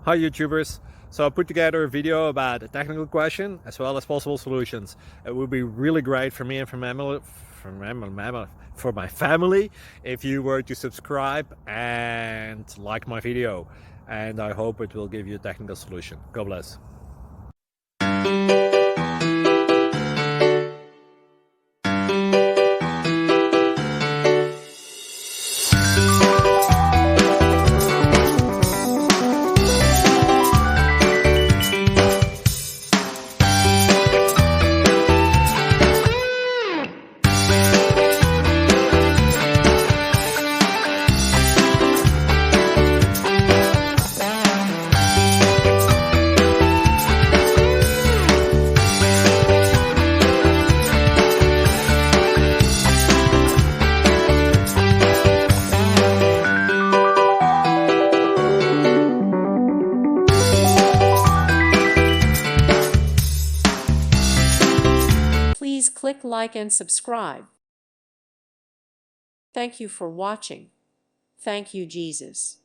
Hi YouTubers. So I put together a video about a technical question as well as possible solutions. It would be really great for me and for my family if you were to subscribe and like my video. And I hope it will give you a technical solution. God bless. Please click like and subscribe. Thank you for watching. Thank you, Jesus.